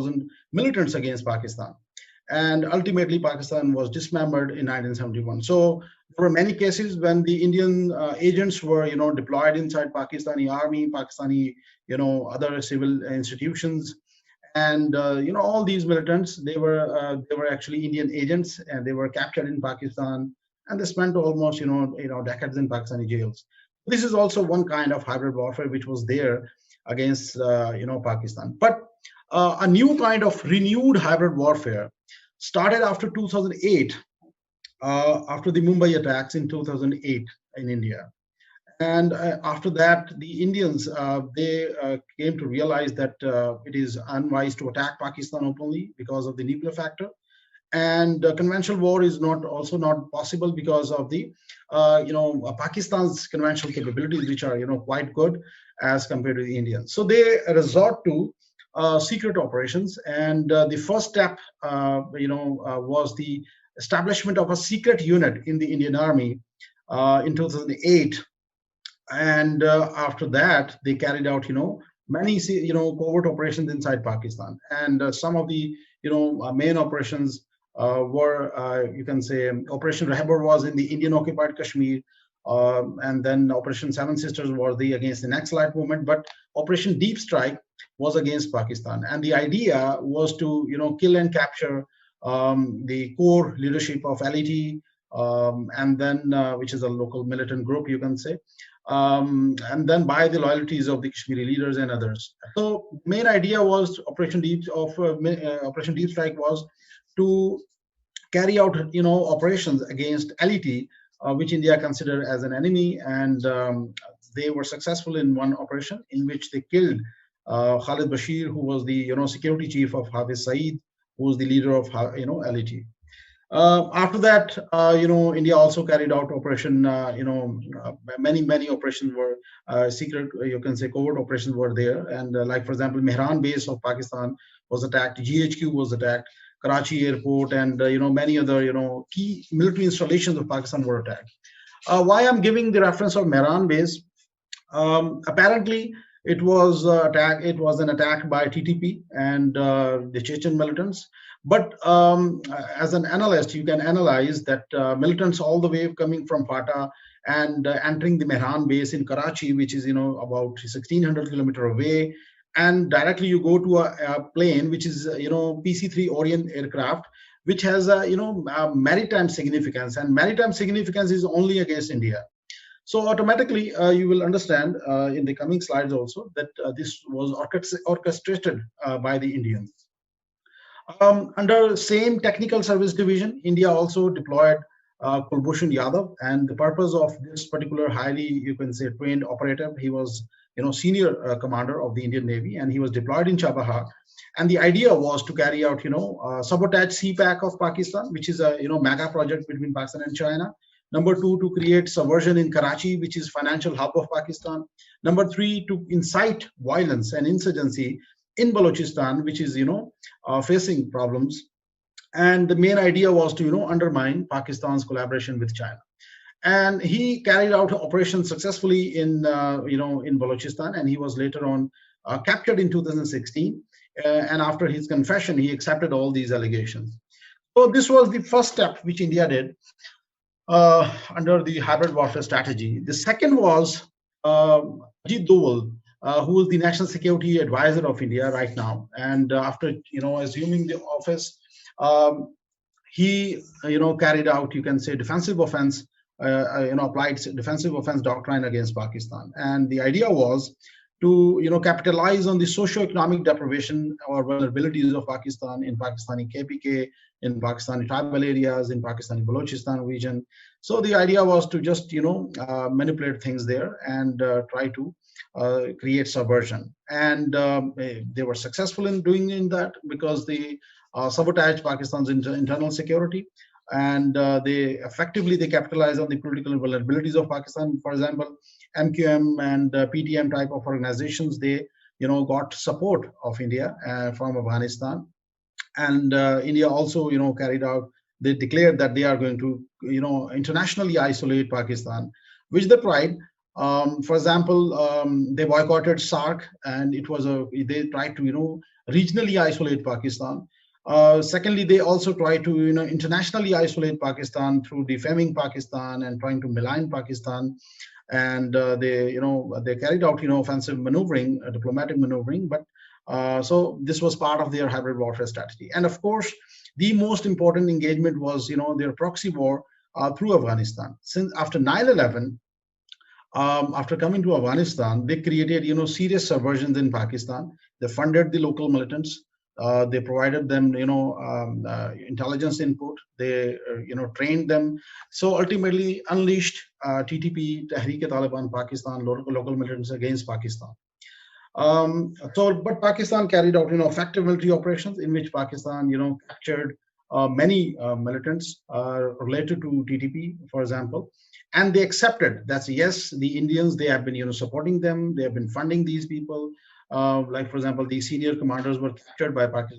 100,000 militants against Pakistan. And ultimately, Pakistan was dismembered in 1971. So there were many cases when the Indian agents were, deployed inside Pakistani army, Pakistani, other civil institutions, and all these militants, they were actually Indian agents, and they were captured in Pakistan, and they spent almost decades in Pakistani jails. This is also one kind of hybrid warfare which was there against Pakistan. But a new kind of renewed hybrid warfare started after 2008, after the Mumbai attacks in 2008 in India. And after that, the Indians, they came to realize that it is unwise to attack Pakistan openly because of the nuclear factor. And conventional war is also not possible because of the, Pakistan's conventional capabilities, which are, quite good as compared to the Indians. So they resort to secret operations. And the first step, was the establishment of a secret unit in the Indian Army in 2008. And after that, they carried out, many, covert operations inside Pakistan. And some of the, main operations were, you can say, Operation Rehabur was in the Indian occupied Kashmir. And then Operation Seven Sisters was against the Naxalite movement. But Operation Deep Strike was against Pakistan. And the idea was to, kill and capture the core leadership of LET, and then, which is a local militant group, you can say. And then buy the loyalties of the Kashmiri leaders and others. So main idea was Operation Deep Strike was to carry out operations against LET, which India considered as an enemy, and they were successful in one operation in which they killed Khalid Bashir, who was the security chief of Hafiz Saeed, who was the leader of LET. After that, India also carried out operation. Many operations were secret. You can say covert operations were there, and like for example, Mehran base of Pakistan was attacked. GHQ was attacked. Karachi airport, and many other key military installations of Pakistan were attacked. Why I'm giving the reference of Mehran base? Apparently, it was an attack by TTP and the Chechen militants. But as an analyst, you can analyze that militants all the way coming from FATA and entering the Mehran base in Karachi, which is about 1,600 kilometers away, and directly you go to a plane which is PC-3 Orion aircraft, which has a maritime significance, and maritime significance is only against India. So automatically you will understand in the coming slides also that this was orchestrated by the Indians. Under same technical service division, India also deployed Kulbhushan Yadav, and the purpose of this particular highly, you can say, trained operative, he was senior commander of the Indian Navy, and he was deployed in Chabahar. And the idea was to carry out sabotage CPAC of Pakistan, which is a mega project between Pakistan and China. Number two, to create subversion in Karachi, which is financial hub of Pakistan. Number three, to incite violence and insurgency in Balochistan, which is facing problems. And the main idea was to undermine Pakistan's collaboration with China. And he carried out operations successfully in Balochistan, and he was later on captured in 2016. And after his confession, he accepted all these allegations. So this was the first step which India did under the hybrid warfare strategy. The second was Ajit Doval, who is the national security advisor of India right now. And after assuming the office, he carried out, you can say, defensive offense. Applied defensive offense doctrine against Pakistan, and the idea was to capitalize on the socio-economic deprivation or vulnerabilities of Pakistan in Pakistani KPK, in Pakistani tribal areas, in Pakistani Balochistan region. So the idea was to just manipulate things there and try to create subversion, and they were successful in doing that because they sabotaged Pakistan's internal security. And they capitalize on the political vulnerabilities of Pakistan. For example, MQM and PTM type of organizations, they got support of India from Afghanistan, and India also carried out. They declared that they are going to internationally isolate Pakistan, which they tried. For example, they boycotted SARC, and they tried to regionally isolate Pakistan. Secondly, they also try to internationally isolate Pakistan through defaming Pakistan and trying to malign Pakistan. And they carried out offensive maneuvering, diplomatic maneuvering. But so this was part of their hybrid warfare strategy. And of course, the most important engagement was their proxy war through Afghanistan. Since after 9/11, after coming to Afghanistan, they created serious subversions in Pakistan. They funded the local militants. They provided them intelligence input. They trained them. So ultimately unleashed TTP, Tehreek-e-Taliban Pakistan, local militants against Pakistan. But Pakistan carried out, effective military operations in which Pakistan, captured many militants related to TTP, for example, and they accepted that yes, the Indians, they have been, supporting them, they have been funding these people. Like, for example, the senior commanders were captured by Pakistan.